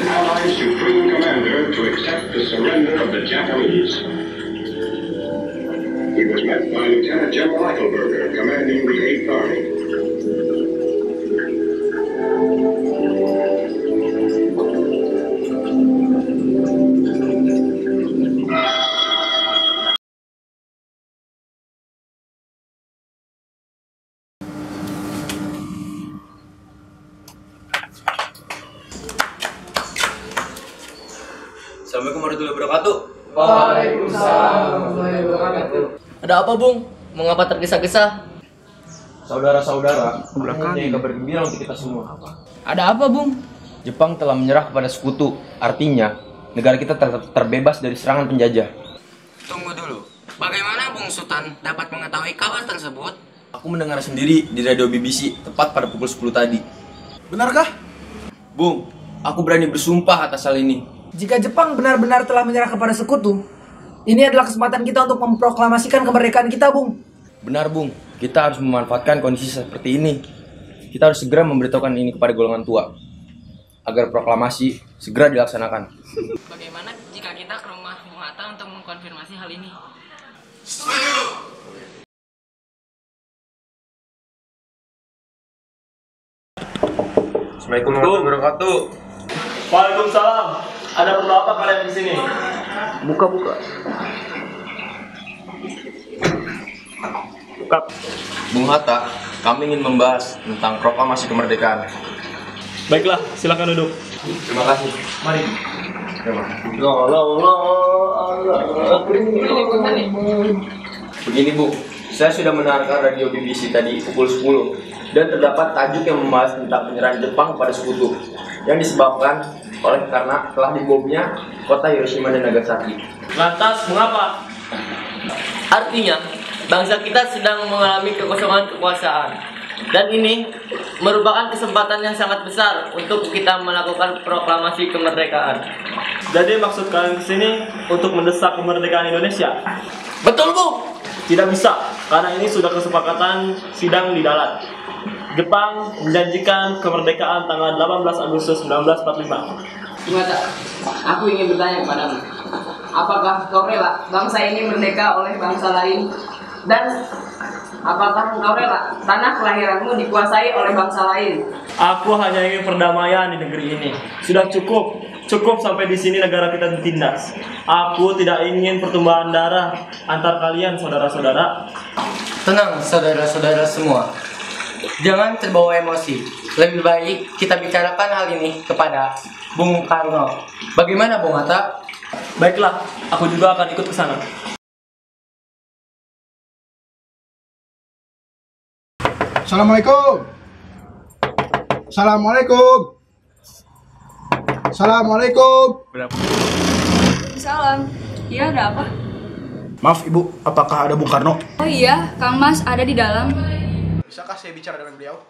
Allied Supreme Commander to accept the surrender of the Japanese. He was met by Lieutenant General Eichelberger, commanding the 8th Army. Assalamualaikum warahmatullahi wabarakatuh. Waalaikumsalam warahmatullahi wabarakatuh. Ada apa, Bung? Mengapa tergesa-gesa? Saudara-saudara, ini kabar gembira untuk kita semua. Ada apa, Bung? Jepang telah menyerah kepada sekutu. Artinya, negara kita terbebas dari serangan penjajah. Tunggu dulu. Bagaimana Bung Sultan dapat mengetahui kabar tersebut? Aku mendengar sendiri di radio BBC tepat pada pukul 10 tadi. Benarkah? Bung, aku berani bersumpah atas hal ini. Jika Jepang benar-benar telah menyerah kepada sekutu, ini adalah kesempatan kita untuk memproklamasikan kemerdekaan kita, Bung. Benar, Bung. Kita harus memanfaatkan kondisi seperti ini. Kita harus segera memberitahukan ini kepada golongan tua, agar proklamasi segera dilaksanakan. Bagaimana jika kita ke rumah Bung Hatta untuk mengkonfirmasi hal ini? Assalamualaikum warahmatullahi wabarakatuh. Waalaikumsalam. Ada perlu apa kalian di sini? Buka. Bung Hatta, kami ingin membahas tentang proklamasi kemerdekaan. Baiklah, silakan duduk. Terima kasih. Mari. Begini, Bu, saya sudah mendengarkan radio BBC tadi pukul 10 dan terdapat tajuk yang membahas tentang penyerahan Jepang pada sekutu yang disebabkan karena telah dibomnya kota Hiroshima dan Nagasaki. Lantas, mengapa? Artinya, bangsa kita sedang mengalami kekosongan kekuasaan. Dan ini merupakan kesempatan yang sangat besar untuk kita melakukan proklamasi kemerdekaan. Jadi maksud kalian kesini untuk mendesak kemerdekaan Indonesia? Betul, Bu. Tidak bisa, karena ini sudah kesepakatan sidang di Dalat. Jepang menjanjikan kemerdekaan tanggal 18 Agustus 1945. Gimana? Aku ingin bertanya kepadamu. Apakah kau rela bangsa ini merdeka oleh bangsa lain? Dan apakah kau rela tanah kelahiranmu dikuasai oleh bangsa lain? Aku hanya ingin perdamaian di negeri ini. Sudah cukup. Cukup sampai di sini negara kita ditindas. Aku tidak ingin pertumbuhan darah antar kalian, saudara-saudara. Tenang, saudara-saudara semua. Jangan terbawa emosi. Lebih baik kita bicarakan hal ini kepada Bung Karno. Bagaimana, Bung Hatta? Baiklah, aku juga akan ikut ke sana. Assalamualaikum. Assalamualaikum. Assalamualaikum. Salam. Iya, ada apa? Maaf Ibu, apakah ada Bung Karno? Oh iya, Kang Mas ada di dalam. Bisakah saya bicara dengan beliau?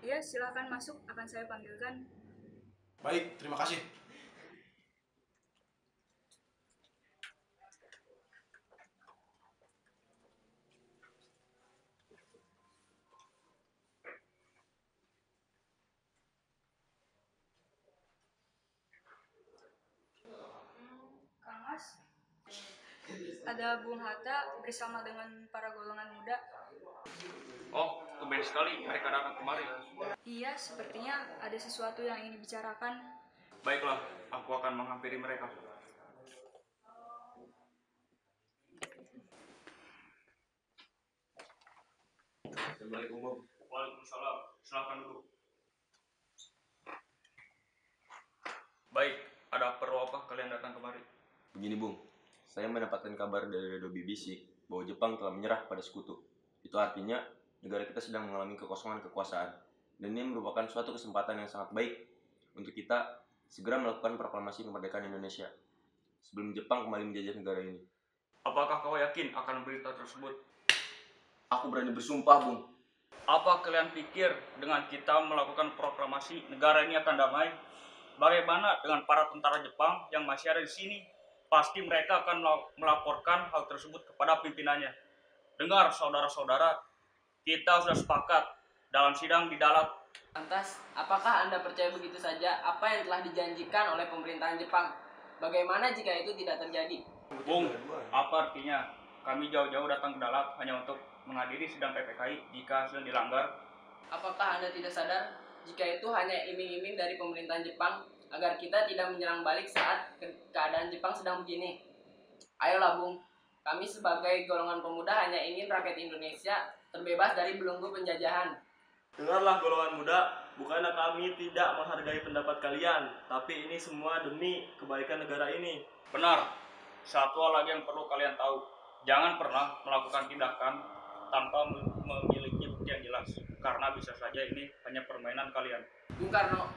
Iya, silakan masuk. Akan saya panggilkan. Baik, terima kasih. Kang Mas, ada Bung Hatta bersama dengan para golongan muda. Oh, tumben sekali mereka datang kemari. Iya, sepertinya ada sesuatu yang ingin dibicarakan. Baiklah, aku akan menghampiri mereka. Assalamualaikum, Bung. Waalaikumsalam. Silakan duduk. Baik, ada perlu apa kalian datang kemari? Begini, Bung. Saya mendapatkan kabar dari radio BBC bahwa Jepang telah menyerah pada sekutu. Itu artinya negara kita sedang mengalami kekosongan kekuasaan. Dan ini merupakan suatu kesempatan yang sangat baik untuk kita segera melakukan proklamasi kemerdekaan Indonesia. sebelum Jepang kembali menjajah negara ini. Apakah kau yakin akan berita tersebut? Aku berani bersumpah, Bung. Apa kalian pikir dengan kita melakukan proklamasi negara ini akan damai? Bagaimana dengan para tentara Jepang yang masih ada di sini? Pasti mereka akan melaporkan hal tersebut kepada pimpinannya. Dengar saudara-saudara, kita sudah sepakat dalam sidang di Dalat. Lantas, apakah Anda percaya begitu saja apa yang telah dijanjikan oleh pemerintahan Jepang? Bagaimana jika itu tidak terjadi? Bung, apa artinya? Kami jauh-jauh datang ke Dalat hanya untuk menghadiri sidang PPKI jika sedang dilanggar. Apakah Anda tidak sadar jika itu hanya iming-iming dari pemerintahan Jepang agar kita tidak menyerang balik saat keadaan Jepang sedang begini? Ayolah Bung, kami sebagai golongan pemuda hanya ingin rakyat Indonesia terbebas dari belenggu penjajahan. Dengarlah golongan muda, bukannya kami tidak menghargai pendapat kalian, tapi ini semua demi kebaikan negara ini. Benar, satu hal lagi yang perlu kalian tahu. Jangan pernah melakukan tindakan tanpa memiliki bukti yang jelas, karena bisa saja ini hanya permainan kalian. Bung Karno,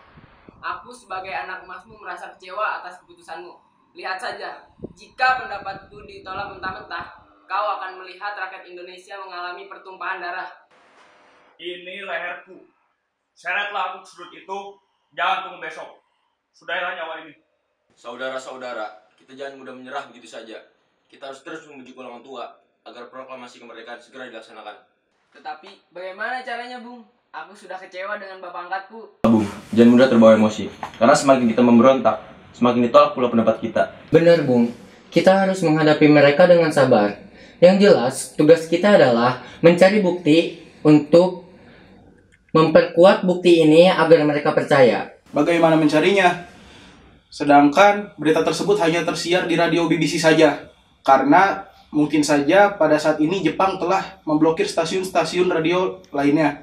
aku sebagai anak emasmu merasa kecewa atas keputusanmu. Lihat saja, jika pendapatku ditolak mentah-mentah, kau akan melihat rakyat Indonesia mengalami pertumpahan darah. Ini leherku. Seretlah aku ke sudut itu, jangan tunggu besok. Sudahilah nyawa ini. Saudara-saudara, kita jangan mudah menyerah begitu saja. Kita harus terus membujuk golongan tua agar proklamasi kemerdekaan segera dilaksanakan. Tetapi bagaimana caranya, Bung? Aku sudah kecewa dengan bapak angkatku. Bung, jangan mudah terbawa emosi. Karena semakin kita memberontak, semakin ditolak pula pendapat kita. Benar, Bung. Kita harus menghadapi mereka dengan sabar. Yang jelas, tugas kita adalah mencari bukti untuk memperkuat bukti ini agar mereka percaya. Bagaimana mencarinya? Sedangkan berita tersebut hanya tersiar di radio BBC saja. Karena mungkin saja pada saat ini Jepang telah memblokir stasiun-stasiun radio lainnya.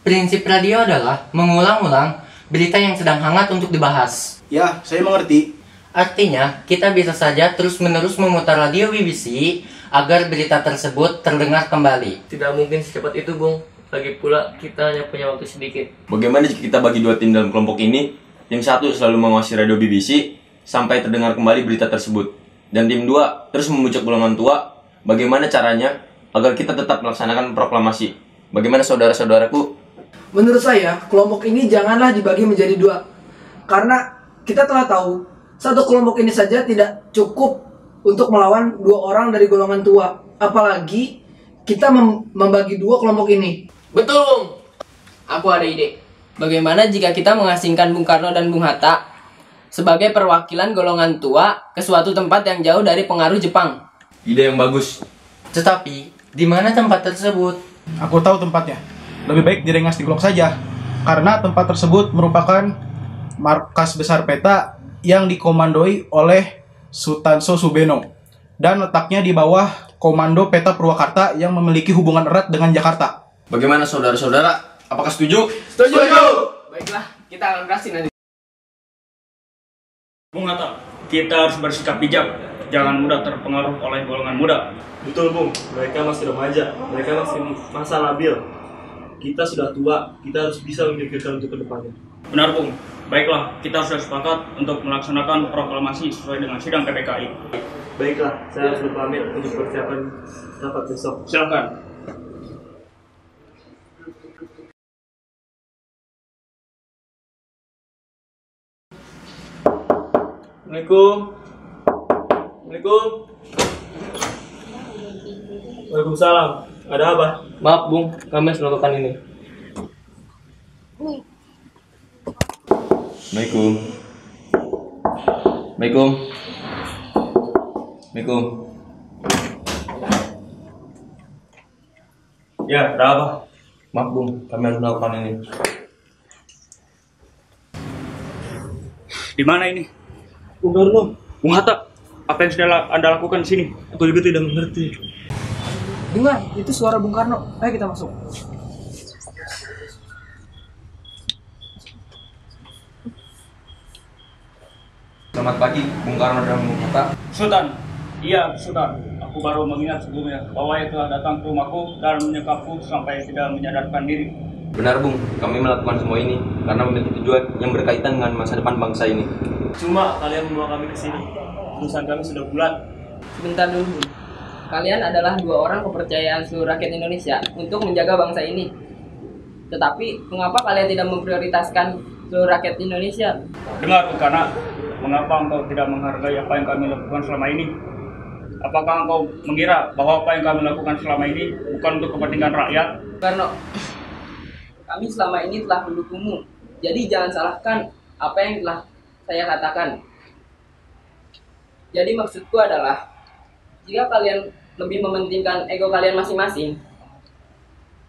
Prinsip radio adalah mengulang-ulang berita yang sedang hangat untuk dibahas. Ya, saya mengerti. Artinya, kita bisa saja terus-menerus memutar radio BBC agar berita tersebut terdengar kembali. Tidak mungkin secepat itu, Bung. Lagi pula, kita hanya punya waktu sedikit. Bagaimana jika kita bagi dua tim dalam kelompok ini? Tim satu selalu mengawasi radio BBC sampai terdengar kembali berita tersebut. Dan tim 2 terus membujuk golongan tua. Bagaimana caranya agar kita tetap melaksanakan proklamasi? Bagaimana saudara-saudaraku? Menurut saya, kelompok ini janganlah dibagi menjadi 2. Karena kita telah tahu, satu kelompok ini saja tidak cukup untuk melawan 2 orang dari golongan tua. Apalagi kita membagi 2 kelompok ini. Betul, Bung. Aku ada ide. Bagaimana jika kita mengasingkan Bung Karno dan Bung Hatta sebagai perwakilan golongan tua ke suatu tempat yang jauh dari pengaruh Jepang? Ide yang bagus. Tetapi, di mana tempat tersebut? Aku tahu tempatnya. Lebih baik di Rengas Dengklok saja. Karena tempat tersebut merupakan markas besar peta yang dikomandoi oleh Sutanso Subeno. Dan letaknya di bawah Komando Peta Purwakarta yang memiliki hubungan erat dengan Jakarta. Bagaimana saudara-saudara? Apakah setuju? Setuju! Baiklah, kita akan kasih nanti. Bung Hatta, kita harus bersikap bijak. Jangan mudah terpengaruh oleh golongan muda. Betul, Bung. Mereka masih remaja. Mereka masih masa labil. Kita sudah tua. Kita harus bisa memikirkan untuk kedepannya. Benar, Bung. Baiklah, kita sudah sepakat untuk melaksanakan proklamasi sesuai dengan sidang PPKI. Baiklah, saya harus berpamit untuk persiapan rapat besok. Silakan. Assalamualaikum. Assalamualaikum. Waalaikumsalam. Ada apa? Maaf, Bung. Kami harus melakukan ini. Assalamualaikum. Assalamualaikum. Assalamualaikum. Ya, ada apa? Maaf, Bung. Kami harus melakukan ini. Di mana ini? Bung Karno. Bung Hatta, apa yang sudah Anda lakukan di sini? Aku juga tidak mengerti. Dengar, itu suara Bung Karno. Ayo kita masuk. Selamat pagi, Bung Karno dan Bung Hatta. Sultan. Iya, Sultan. Aku baru mengingat sebelumnya bahwa ia telah datang ke rumahku dan menyekapku sampai tidak menyadarkan diri. Benar, Bung. Kami melakukan semua ini karena memiliki tujuan yang berkaitan dengan masa depan bangsa ini. Cuma kalian membawa kami ke sini. keputusan kami sudah bulat. Sebentar dulu, Bung. Kalian adalah dua orang kepercayaan seluruh rakyat Indonesia untuk menjaga bangsa ini. Tetapi, mengapa kalian tidak memprioritaskan seluruh rakyat Indonesia? Dengar, Bungkana, mengapa engkau tidak menghargai apa yang kami lakukan selama ini? Apakah engkau mengira bahwa apa yang kami lakukan selama ini bukan untuk kepentingan rakyat? Karena kami selama ini telah mendukungmu. Jadi jangan salahkan apa yang telah saya katakan. Jadi maksudku adalah, jika kalian lebih mementingkan ego kalian masing-masing,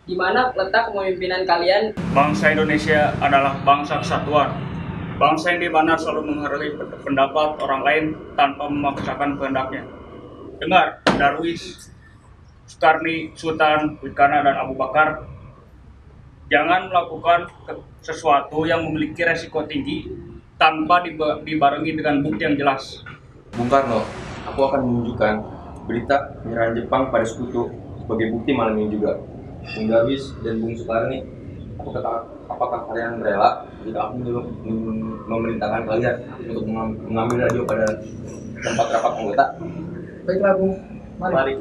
di mana letak kepemimpinan kalian? Bangsa Indonesia adalah bangsa kesatuan. Bangsa yang dimana selalu menghargai pendapat orang lain tanpa memaksakan kehendaknya. Dengar, Darwis, Sukarni, Sultan, Wikana, dan Abu Bakar, jangan melakukan sesuatu yang memiliki resiko tinggi tanpa dibarengi dengan bukti yang jelas. Bung Karno, aku akan menunjukkan berita penyerahan Jepang pada sekutu sebagai bukti malam ini juga. Bung Darwis dan Bung Sukarni, apakah kalian rela jika aku memerintahkan kalian untuk mengambil radio pada tempat rapat anggota? Baiklah, Bung. Mari.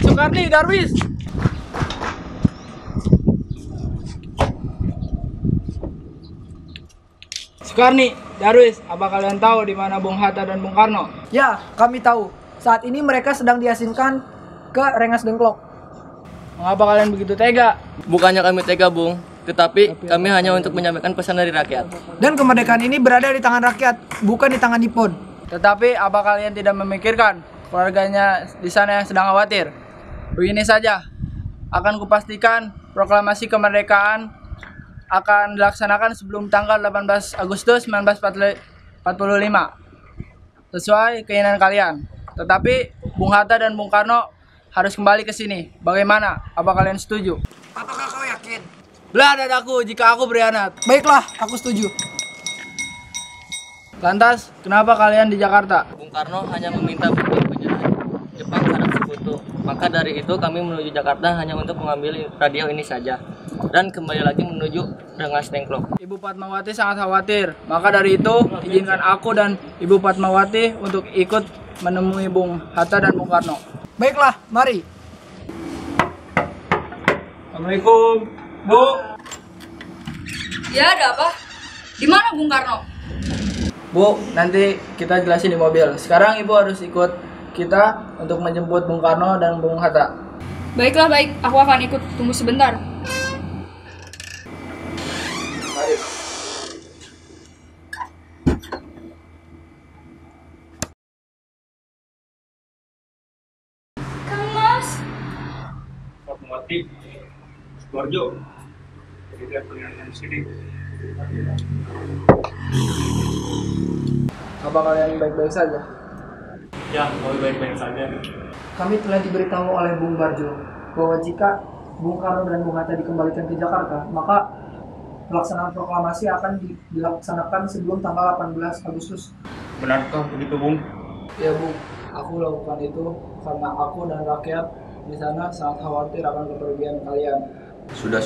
Sukarni, Darwis. Sukarni, Darwis, apa kalian tahu di mana Bung Hatta dan Bung Karno? Ya, kami tahu. Saat ini mereka sedang diasingkan ke Rengas Dengklok. Mengapa kalian begitu tega? Bukannya kami tega, Bung, tetapi kami hanya untuk menyampaikan pesan dari rakyat. Dan kemerdekaan ini berada di tangan rakyat, bukan di tangan Nippon. Tetapi apa kalian tidak memikirkan keluarganya di sana yang sedang khawatir? Begini saja, akan kupastikan proklamasi kemerdekaan akan dilaksanakan sebelum tanggal 18 Agustus 1945 sesuai keinginan kalian. Tetapi Bung Hatta dan Bung Karno harus kembali ke sini. Bagaimana? Apa kalian setuju? Apakah kau yakin? Belah dadaku jika aku berkhianat. Baiklah, aku setuju. Lantas, kenapa kalian di Jakarta? Bung Karno hanya meminta bukti penyerahan Jepang terhadap sekutu. Maka dari itu kami menuju Jakarta hanya untuk mengambil radio ini saja. Dan kembali lagi menuju Rengas Dengklok. Ibu Fatmawati sangat khawatir. Maka dari itu, izinkan aku dan Ibu Fatmawati untuk ikut menemui Bung Hatta dan Bung Karno. Baiklah, mari. Assalamualaikum, Bu. Ya, ada apa? Di mana Bung Karno? Bu, nanti kita jelasin di mobil. Sekarang Ibu harus ikut kita untuk menjemput Bung Karno dan Bung Hatta. Baiklah, baik. Aku akan ikut. Tunggu sebentar. Mari. Kang Mas. Fatmawati, Sukoharjo, jadi lihat penyanyian di sini. Apa kalian baik-baik saja? Ya, kami baik-baik saja. Kami telah diberitahu oleh Bung Barjo bahwa jika Bung Karno dan Bung Hatta dikembalikan ke Jakarta, maka pelaksanaan proklamasi akan dilaksanakan sebelum tanggal 18 Agustus. Benarkah begitu, Bung? Ya, Bu. Aku lakukan itu karena aku dan rakyat di sana sangat khawatir akan kepergian kalian. Sudah,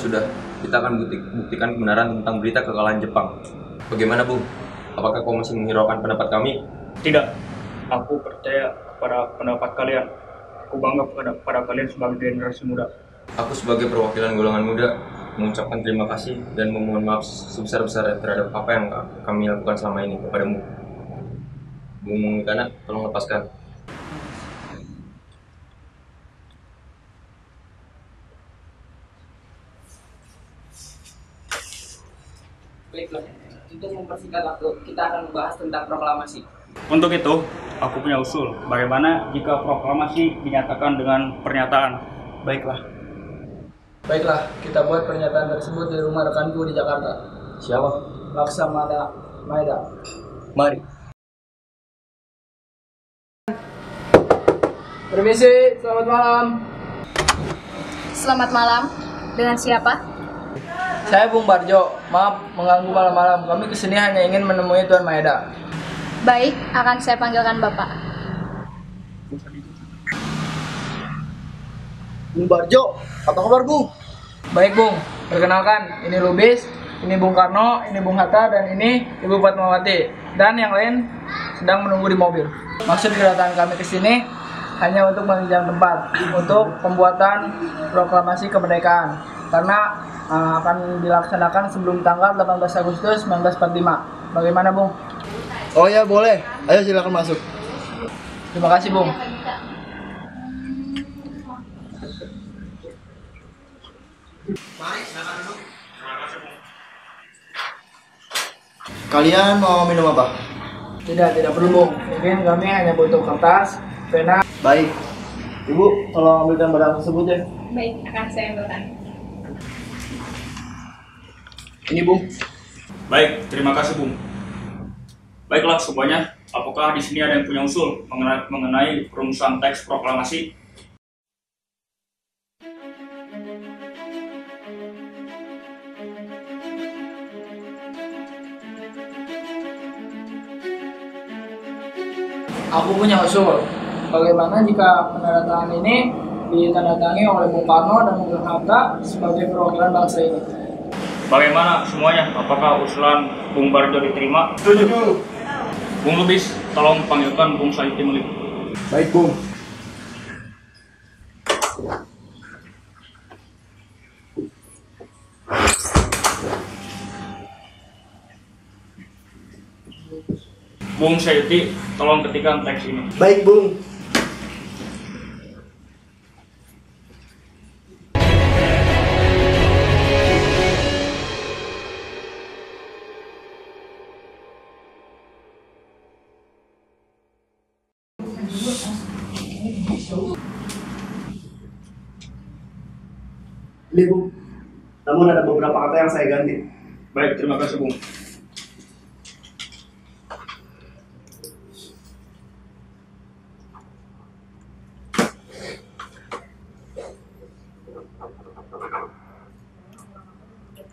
kita akan buktikan kebenaran tentang berita kekalahan Jepang. Bagaimana, Bung? Apakah kau masih menghiraukan pendapat kami? Tidak. Aku percaya kepada pendapat kalian. Aku bangga pada kalian sebagai generasi muda. Aku sebagai perwakilan golongan muda mengucapkan terima kasih dan memohon maaf sebesar-besarnya terhadap apa yang kami lakukan selama ini kepadamu. Bung Kana, tolong lepaskan. Baiklah, untuk mempersingkat waktu, kita akan membahas tentang proklamasi. Untuk itu, aku punya usul. Bagaimana jika proklamasi dinyatakan dengan pernyataan? Baiklah, kita buat pernyataan tersebut di rumah rekanku di Jakarta. Siapa? Laksamana Maeda. Mari. Permisi, selamat malam. Selamat malam. Dengan siapa? Saya Bung Barjo. Maaf mengganggu malam-malam. Kami kesini hanya ingin menemui Tuan Maeda. Baik, akan saya panggilkan Bapak. Bung Barjo, apa kabar, Bung? Baik Bung, perkenalkan ini Lubis, ini Bung Karno, ini Bung Hatta, dan ini Ibu Fatmawati. Dan yang lain sedang menunggu di mobil. Maksud kedatangan kami ke sini hanya untuk meminjam tempat untuk pembuatan proklamasi kemerdekaan. Karena akan dilaksanakan sebelum tanggal 18 Agustus 1945. Bagaimana Bung? Oh ya boleh, ayo silakan masuk. Terima kasih Bung. Kalian mau minum apa? Tidak perlu Bung. Mungkin kami hanya butuh kertas, pena. Baik. Ibu, tolong ambilkan barang tersebut ya. Baik, akan saya ambilkan. Ini Bung. Baik, terima kasih Bung. Baiklah semuanya, apakah di sini ada yang punya usul mengenai perumusan teks proklamasi? Aku punya usul. Bagaimana jika penandatangan ini ditandatangani oleh Bung Karno dan Bung Hatta sebagai perwakilan bangsa ini? Bagaimana semuanya? Apakah usulan Bung Barjo diterima? Setuju. Bung Lubis, tolong panggilkan Bung Saiti Melik. Baik, Bung. Bung Saiti, tolong ketikkan teks ini. Baik, Bung. Ini Bung, namun ada beberapa kata yang saya ganti. Baik, terima kasih Bung.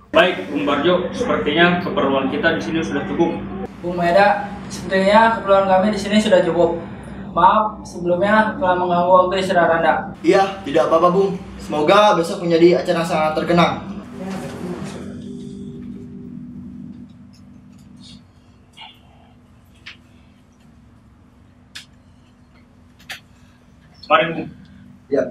Baik, Bung Barjo, sepertinya keperluan kita di sini sudah cukup. Bung Meda, sepertinya keperluan kami di sini sudah cukup. Maaf sebelumnya telah mengganggu waktu istirahat Anda. Iya, tidak apa-apa Bung. Semoga besok menjadi acara sangat terkenang. Mari Bung. Ya.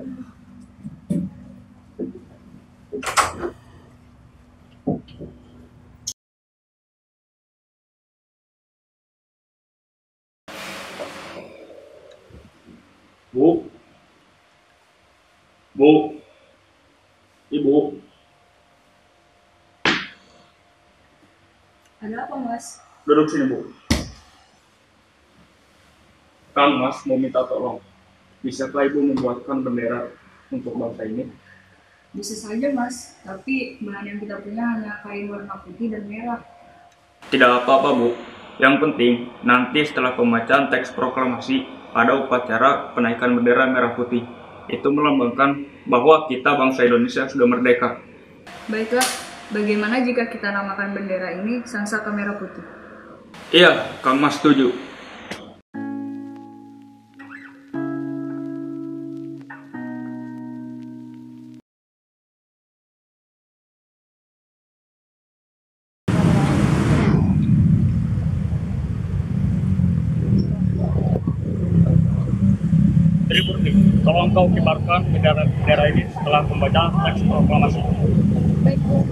Bu, Ibu. Ada apa, Mas? Duduk sini, Bu. Kang Mas mau minta tolong. Bisakah Ibu membuatkan bendera untuk bangsa ini? Bisa saja, Mas. Tapi bahan yang kita punya hanya kain warna putih dan merah. Tidak apa-apa, Bu. Yang penting, nanti setelah pembacaan teks proklamasi, ada upacara penaikan bendera merah putih. Itu melambangkan bahwa kita bangsa Indonesia sudah merdeka. Baiklah, bagaimana jika kita namakan bendera ini Sangsaka Merah Putih? Iya, Kang Mas setuju. Tolong kau kibarkan bendera ini setelah pembacaan teks proklamasi. Baik, Bu.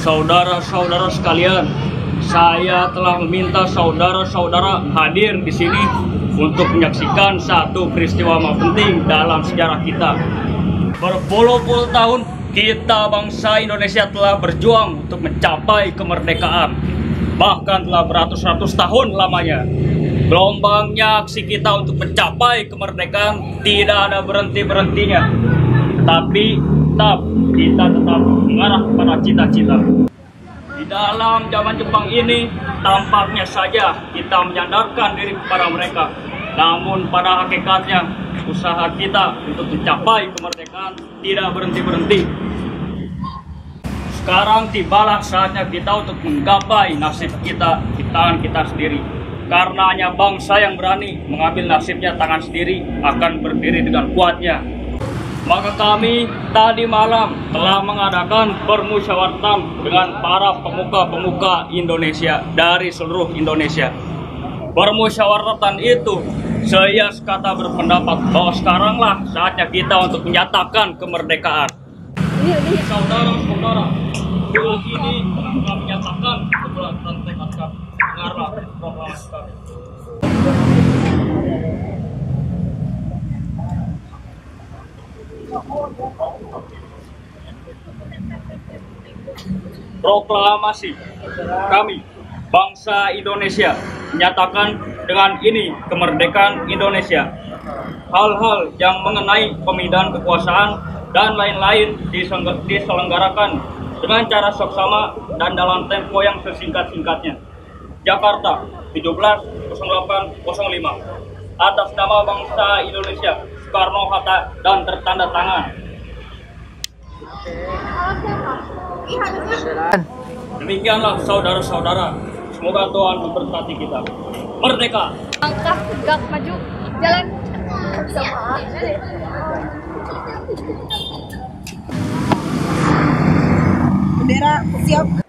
Saudara-saudara sekalian, saya telah meminta saudara-saudara hadir di sini untuk menyaksikan satu peristiwa penting dalam sejarah kita. Berpuluh-puluh tahun kita bangsa Indonesia telah berjuang untuk mencapai kemerdekaan. Bahkan telah beratus-ratus tahun lamanya. Gelombangnya aksi kita untuk mencapai kemerdekaan tidak ada berhenti-berhentinya. Tapi kita tetap mengarah kepada cita-cita. Di dalam zaman Jepang ini, tampaknya saja kita menyandarkan diri kepada mereka. Namun pada hakikatnya, usaha kita untuk mencapai kemerdekaan tidak berhenti-berhenti. Sekarang tibalah saatnya kita untuk menggapai nasib kita di tangan kita sendiri. karena hanya bangsa yang berani mengambil nasibnya tangan sendiri akan berdiri dengan kuatnya. Maka kami tadi malam telah mengadakan permusyawaratan dengan para pemuka-pemuka Indonesia dari seluruh Indonesia. Permusyawaratan itu saya kata berpendapat bahwa sekaranglah saatnya kita untuk menyatakan kemerdekaan. Saudara-saudara, dengan ini kami menyatakan keberatan tekad kami. Dengarlah proklamasi kami. Proklamasi kami, bangsa Indonesia, menyatakan dengan ini kemerdekaan Indonesia. Hal-hal yang mengenai pemindahan kekuasaan dan lain-lain diselenggarakan dengan cara seksama dan dalam tempo yang sesingkat-singkatnya. Jakarta, 17.08.05. Atas nama bangsa Indonesia, Soekarno-Hatta, dan tertanda tangan. Demikianlah saudara-saudara, semoga Tuhan memberkati kita. Merdeka! Langkah tegak maju, jalan. Bendera siap.